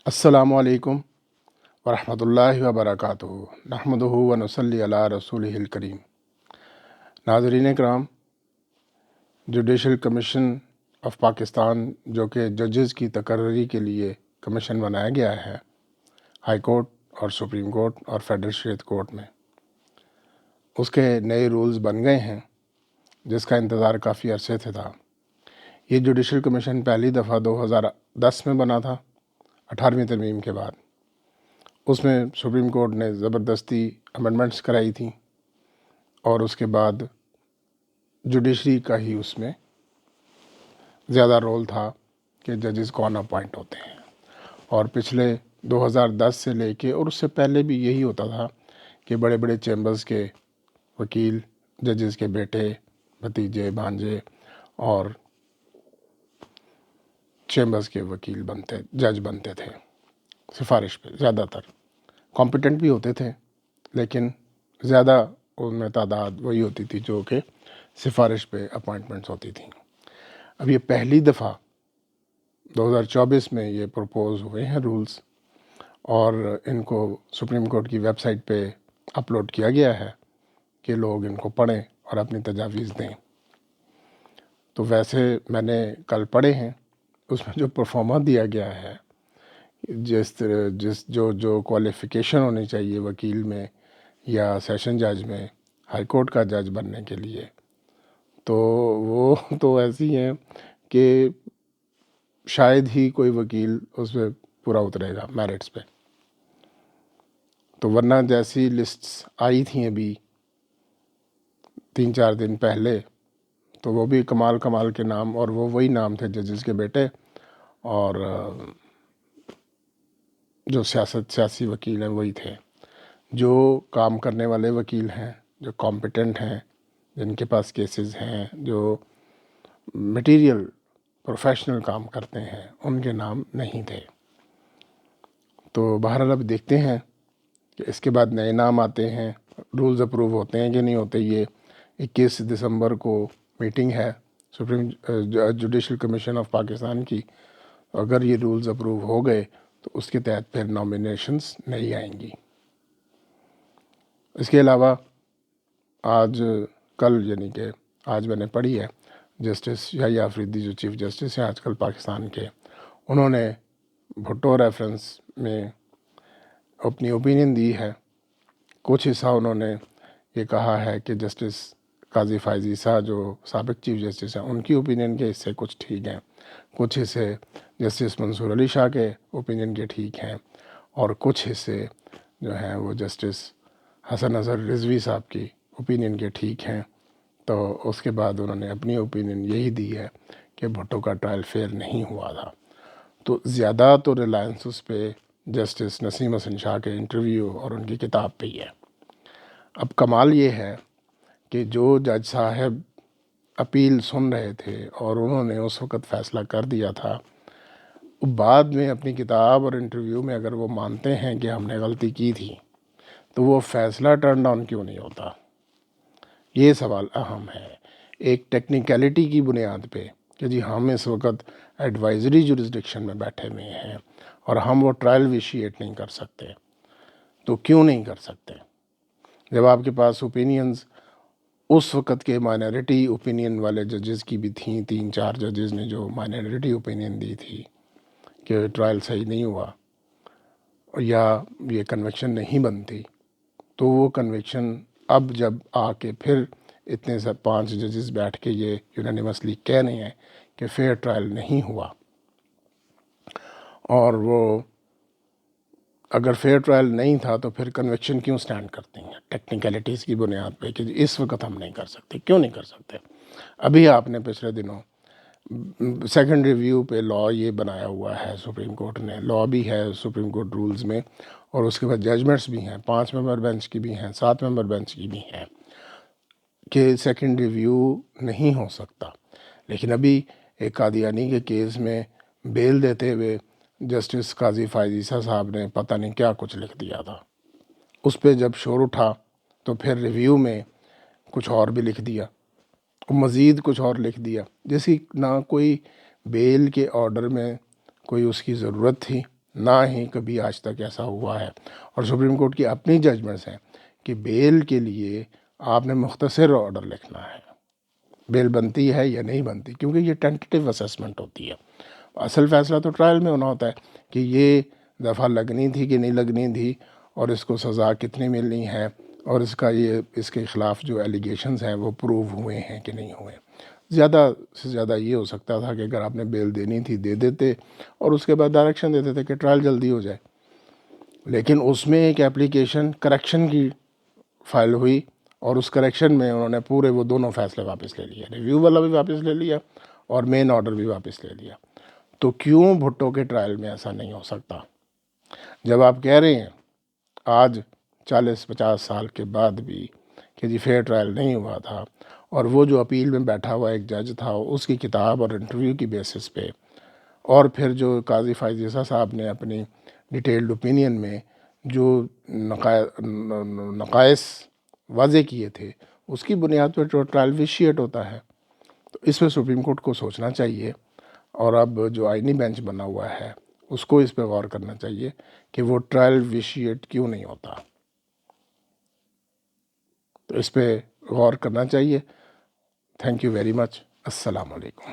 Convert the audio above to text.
السلام علیکم ورحمۃ اللہ وبرکاتہ نحمدہ و نصلی علی رسولہ الکریم۔ ناظرین کرام، جوڈیشل کمیشن آف پاکستان جو کہ ججز کی تقرری کے لیے کمیشن بنایا گیا ہے ہائی کورٹ اور سپریم کورٹ اور فیڈریشن کورٹ میں، اس کے نئے رولز بن گئے ہیں جس کا انتظار کافی عرصے سے تھا۔ یہ جوڈیشل کمیشن پہلی دفعہ 2010 میں بنا تھا، 18ویں ترمیم کے بعد۔ اس میں سپریم کورٹ نے زبردستی امنڈمنٹس کرائی تھیں اور اس کے بعد جوڈیشری کا ہی اس میں زیادہ رول تھا کہ ججز کون اپوائنٹ ہوتے ہیں، اور پچھلے 2010 سے لے کے اور اس سے پہلے بھی یہی ہوتا تھا کہ بڑے بڑے چیمبرز کے وکیل ججز کے بیٹے، بھتیجے، بھانجے اور چیمبرز کے وکیل جج بنتے تھے سفارش پہ۔ زیادہ تر کمپیٹنٹ بھی ہوتے تھے لیکن زیادہ ان میں تعداد وہی ہوتی تھی جو کہ سفارش پہ اپوائنٹمنٹس ہوتی تھیں۔ اب یہ پہلی دفعہ 2024 میں یہ پروپوز ہوئے ہیں رولز، اور ان کو سپریم کورٹ کی ویب سائٹ پہ اپلوڈ کیا گیا ہے کہ لوگ ان کو پڑھیں اور اپنی تجاویز دیں۔ تو ویسے میں نے کل پڑھے ہیں، اس میں جو پرفارما دیا گیا ہے، جو کوالیفیکیشن ہونی چاہیے وکیل میں یا سیشن جج میں ہائی کورٹ کا جج بننے کے لیے، تو وہ تو ایسی ہیں کہ شاید ہی کوئی وکیل اس پہ پورا اترے گا میرٹس پہ۔ تو ورنہ جیسی لسٹس آئی تھیں ابھی 3-4 دن پہلے، تو وہ بھی کمال کے نام، اور وہ وہی نام تھے ججز کے بیٹے، اور جو سیاسی وکیل ہیں وہی تھے۔ جو کام کرنے والے وکیل ہیں، جو کمپیٹنٹ ہیں، جن کے پاس کیسز ہیں، جو مٹیریل پروفیشنل کام کرتے ہیں، ان کے نام نہیں تھے۔ تو بہرحال اب دیکھتے ہیں کہ اس کے بعد نئے نام آتے ہیں، رولز اپروو ہوتے ہیں کہ نہیں ہوتے۔ یہ 21 دسمبر کو میٹنگ ہے supreme judicial commission of Pakistan کی۔ اگر یہ رولز اپروو ہو گئے تو اس کے تحت پھر نامینیشنز نہیں آئیں گی۔ اس کے علاوہ یعنی کہ آج میں نے پڑھی ہے، جسٹس یحییٰ آفریدی جو چیف جسٹس ہیں آج کل پاکستان کے، انہوں نے بھٹو ریفرنس میں اپنی اوپینین دی ہے۔ کچھ حصہ انہوں نے یہ کہا ہے کہ جسٹس قاضی فائز عیسیٰ جو سابق چیف جسٹس ہیں ان کی اوپینین کے حصے کچھ ٹھیک ہیں، کچھ حصے جسٹس منصور علی شاہ کے اوپینین کے ٹھیک ہیں، اور کچھ حصے جو ہیں وہ جسٹس حسن اظہر رضوی صاحب کی اوپینین کے ٹھیک ہیں۔ تو اس کے بعد انہوں نے اپنی اوپینین یہی دی ہے کہ بھٹو کا ٹرائل فیئر نہیں ہوا تھا۔ تو زیادہ تو ریلائنس اس پہ جسٹس نسیم حسن شاہ کے انٹرویو اور ان کی کتاب پہ ہی ہے۔ اب کمال یہ ہے کہ جو جج صاحب اپیل سن رہے تھے اور انہوں نے اس وقت فیصلہ کر دیا تھا، بعد میں اپنی کتاب اور انٹرویو میں اگر وہ مانتے ہیں کہ ہم نے غلطی کی تھی، تو وہ فیصلہ ٹرن ڈاؤن کیوں نہیں ہوتا؟ یہ سوال اہم ہے، ایک ٹیکنیکلٹی کی بنیاد پہ کہ جی ہم اس وقت ایڈوائزری جورسڈکشن میں بیٹھے ہوئے ہیں اور ہم وہ ٹرائل ویشیٹ نہیں کر سکتے۔ تو کیوں نہیں کر سکتے؟ جب آپ کے پاس اوپینینز اس وقت کے مائنورٹی اوپینین والے ججز کی بھی تھیں، 3-4 ججز نے جو مائنورٹی اوپینین دی تھی کہ ٹرائل صحیح نہیں ہوا یا یہ کنوکشن نہیں بنتی، تو وہ کنوکشن اب جب آ کے پھر اتنے سے 5 ججز بیٹھ کے یہ یونانیمسلی کہہ رہے ہیں کہ فیئر ٹرائل نہیں ہوا، اور وہ اگر فیئر ٹرائل نہیں تھا تو پھر کنوکشن کیوں سٹینڈ کرتے ہیں ٹیکنیکلٹیز کی بنیاد پہ کہ اس وقت ہم نہیں کر سکتے؟ کیوں نہیں کر سکتے؟ ابھی آپ نے پچھلے دنوں سیکنڈ ریویو پہ لاء یہ بنایا ہوا ہے، سپریم کورٹ نے لاء بھی ہے سپریم کورٹ رولز میں، اور اس کے بعد ججمنٹس بھی ہیں، 5 ممبر بینچ کی بھی ہیں، 7 ممبر بینچ کی بھی ہیں، کہ سیکنڈ ریویو نہیں ہو سکتا۔ لیکن ابھی ایک قادیانی کے کیس میں بیل دیتے ہوئے جسٹس قاضی فائز عیسیٰ صاحب نے پتہ نہیں کیا کچھ لکھ دیا تھا، اس پہ جب شور اٹھا تو پھر ریویو میں کچھ اور بھی لکھ دیا، مزید کچھ اور لکھ دیا، جیسی نہ کوئی بیل کے آرڈر میں کوئی اس کی ضرورت تھی، نہ ہی کبھی آج تک ایسا ہوا ہے۔ اور سپریم کورٹ کی اپنی ججمنٹس ہیں کہ بیل کے لیے آپ نے مختصر آرڈر لکھنا ہے، بیل بنتی ہے یا نہیں بنتی، کیونکہ یہ ٹینٹیو اسیسمنٹ ہوتی ہے۔ اصل فیصلہ تو ٹرائل میں ہونا ہوتا ہے کہ یہ دفعہ لگنی تھی کہ نہیں لگنی تھی، اور اس کو سزا کتنی ملنی ہے، اور اس کے خلاف جو ایلیگیشنز ہیں وہ پروو ہوئے ہیں کہ نہیں ہوئے۔ زیادہ سے زیادہ یہ ہو سکتا تھا کہ اگر آپ نے بیل دینی تھی دے دیتے، اور اس کے بعد ڈائریکشن دیتے تھے کہ ٹرائل جلدی ہو جائے، لیکن اس میں ایک اپلیکیشن کریکشن کی فائل ہوئی، اور اس کریکشن میں انہوں نے پورے وہ دونوں فیصلے واپس لے لیے، ریویو والا بھی واپس لے لیا اور مین آرڈر بھی واپس لے لیا۔ تو کیوں بھٹو کے ٹرائل میں ایسا نہیں ہو سکتا؟ جب آپ کہہ رہے ہیں آج 40-50 سال کے بعد بھی کہ جی فیئر ٹرائل نہیں ہوا تھا، اور وہ جو اپیل میں بیٹھا ہوا ایک جج تھا اس کی کتاب اور انٹرویو کی بیسس پہ، اور پھر جو قاضی فائز عیسیٰ صاحب نے اپنی ڈیٹیلڈ اوپینین میں جو نقائص واضح کیے تھے، اس کی بنیاد پر ٹرائل ویشیٹ ہوتا ہے۔ تو اس پہ سپریم کورٹ کو سوچنا چاہیے، اور اب جو آئینی بینچ بنا ہوا ہے اس کو اس پہ غور کرنا چاہیے کہ وہ ٹرائل ویشیٹ کیوں نہیں ہوتا۔ تو اس پہ غور کرنا چاہیے۔ Thank you very much. السلام علیکم۔